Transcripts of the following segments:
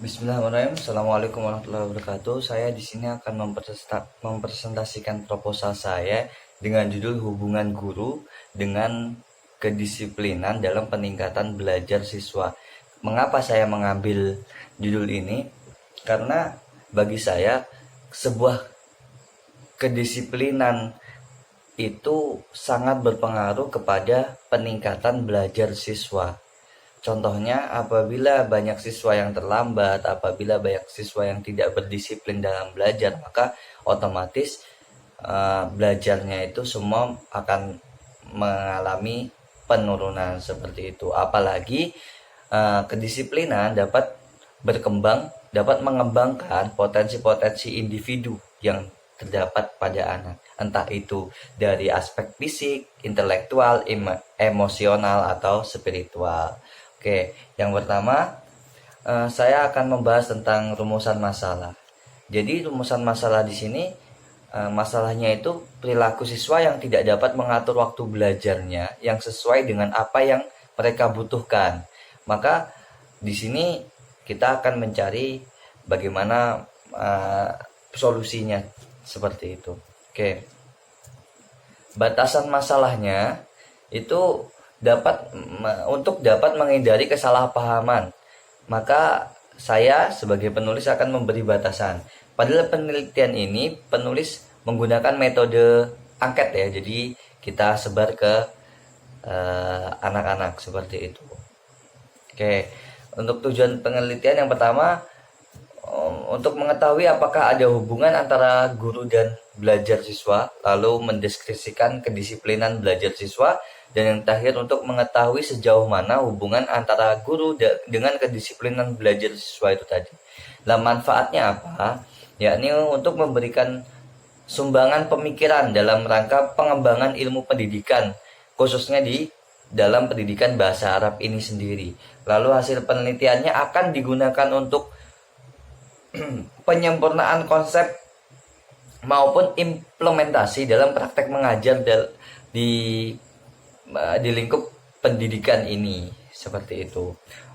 Bismillahirrahmanirrahim. Assalamualaikum warahmatullahi wabarakatuh. Saya di sini akan mempresentasikan proposal saya dengan judul hubungan guru dengan kedisiplinan dalam peningkatan belajar siswa. Mengapa saya mengambil judul ini? Karena bagi saya sebuah kedisiplinan itu sangat berpengaruh kepada peningkatan belajar siswa. Contohnya, apabila banyak siswa yang terlambat, apabila banyak siswa yang tidak berdisiplin dalam belajar, maka otomatis belajarnya itu semua akan mengalami penurunan seperti itu. Apalagi kedisiplinan dapat berkembang, dapat mengembangkan potensi-potensi individu yang terdapat pada anak, entah itu dari aspek fisik, intelektual, emosional, atau spiritual. Oke, yang pertama saya akan membahas tentang rumusan masalah. Jadi rumusan masalah di sini masalahnya itu perilaku siswa yang tidak dapat mengatur waktu belajarnya yang sesuai dengan apa yang mereka butuhkan. Maka di sini kita akan mencari bagaimana solusinya seperti itu. Oke. Batasan masalahnya itu dapat menghindari kesalahpahaman. Maka saya sebagai penulis akan memberi batasan. Pada penelitian ini penulis menggunakan metode angket ya. Jadi kita sebar ke anak-anak seperti itu. Oke. Untuk tujuan penelitian yang pertama, untuk mengetahui apakah ada hubungan antara guru dan belajar siswa, lalu mendeskripsikan kedisiplinan belajar siswa, dan yang terakhir untuk mengetahui sejauh mana hubungan antara guru dengan kedisiplinan belajar siswa itu tadi. Nah, manfaatnya apa? Yakni untuk memberikan sumbangan pemikiran dalam rangka pengembangan ilmu pendidikan, khususnya di dalam pendidikan bahasa Arab ini sendiri. Lalu hasil penelitiannya akan digunakan untuk penyempurnaan konsep maupun implementasi dalam praktek mengajar di lingkup pendidikan ini seperti itu.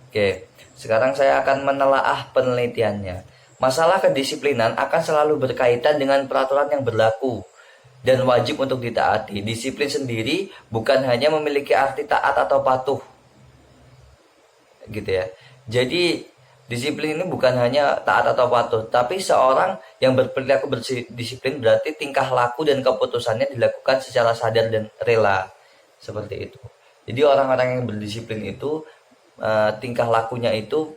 Oke, sekarang saya akan menelaah penelitiannya. Masalah kedisiplinan akan selalu berkaitan dengan peraturan yang berlaku dan wajib untuk ditaati. Disiplin sendiri bukan hanya memiliki arti taat atau patuh, gitu ya. Jadi disiplin ini bukan hanya taat atau patuh, tapi seorang yang berperilaku berdisiplin berarti tingkah laku dan keputusannya dilakukan secara sadar dan rela. Seperti itu. Jadi orang-orang yang berdisiplin itu tingkah lakunya itu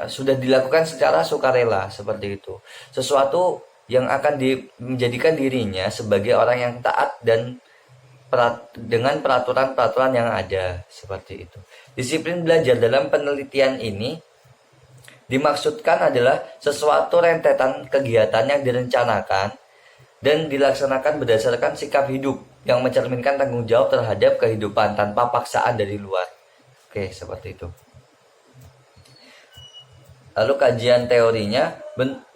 sudah dilakukan secara sukarela seperti itu. Sesuatu yang akan menjadikan dirinya sebagai orang yang taat dan dengan peraturan-peraturan yang ada seperti itu. Disiplin belajar dalam penelitian ini dimaksudkan adalah sesuatu rentetan kegiatan yang direncanakan dan dilaksanakan berdasarkan sikap hidup yang mencerminkan tanggung jawab terhadap kehidupan tanpa paksaan dari luar. Oke, seperti itu. Lalu kajian teorinya,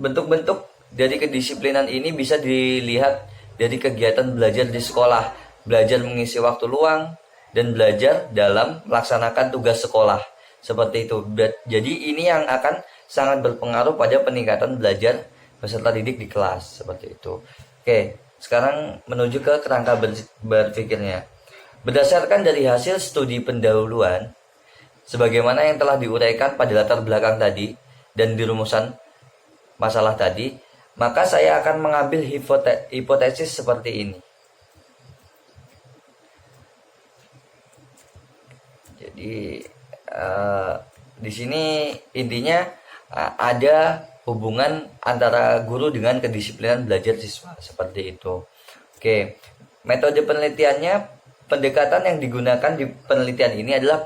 bentuk-bentuk dari kedisiplinan ini bisa dilihat dari kegiatan belajar di sekolah, belajar mengisi waktu luang, dan belajar dalam melaksanakan tugas sekolah. Seperti itu. Jadi ini yang akan sangat berpengaruh pada peningkatan belajar peserta didik di kelas. Seperti itu. Oke, sekarang menuju ke kerangka berpikirnya. Berdasarkan dari hasil studi pendahuluan, sebagaimana yang telah diuraikan pada latar belakang tadi dan di rumusan masalah tadi, maka saya akan mengambil hipotesis seperti ini. Jadi di sini intinya ada hubungan antara guru dengan kedisiplinan belajar siswa seperti itu. Oke, metode penelitiannya, pendekatan yang digunakan di penelitian ini adalah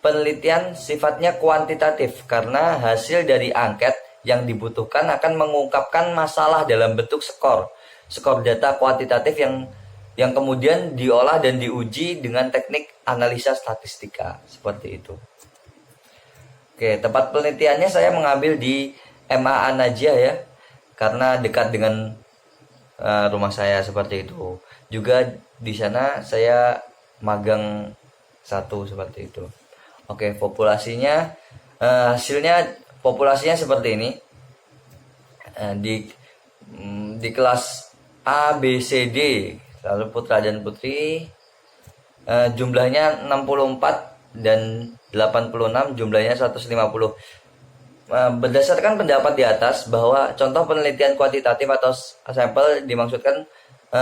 penelitian sifatnya kuantitatif karena hasil dari angket yang dibutuhkan akan mengungkapkan masalah dalam bentuk skor data kuantitatif yang kemudian diolah dan diuji dengan teknik analisa statistika seperti itu. Oke, tempat penelitiannya saya mengambil di MA An-Najiyah ya, karena dekat dengan rumah saya seperti itu. Juga di sana saya magang 1 seperti itu. Oke, populasinya Hasilnya populasinya seperti ini. Di kelas A, B, C, D, lalu putra dan putri, jumlahnya 64 dan 86, jumlahnya 150. Berdasarkan pendapat di atas bahwa contoh penelitian kuantitatif atau sampel dimaksudkan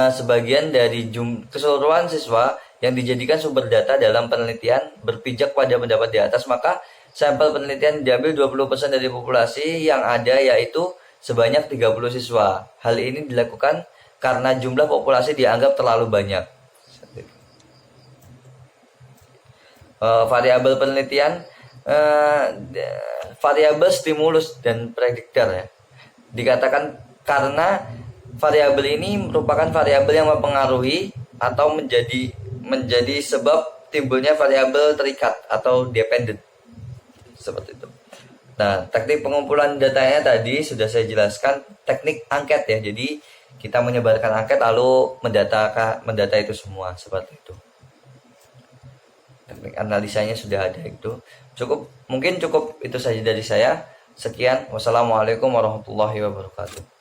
sebagian dari keseluruhan siswa yang dijadikan sumber data dalam penelitian berpijak pada pendapat di atas, maka sampel penelitian diambil 20% dari populasi yang ada, yaitu sebanyak 30 siswa. Hal ini dilakukan karena jumlah populasi dianggap terlalu banyak. Variabel penelitian, variabel stimulus dan prediktor ya. Dikatakan karena variabel ini merupakan variabel yang mempengaruhi atau menjadi sebab timbulnya variabel terikat atau dependent. Seperti itu. Nah, teknik pengumpulan datanya tadi sudah saya jelaskan, teknik angket ya. Jadi kita menyebarkan angket lalu mendata itu semua, seperti itu. Teknik analisanya sudah ada itu. Mungkin cukup itu saja dari saya. Sekian, wassalamualaikum warahmatullahi wabarakatuh.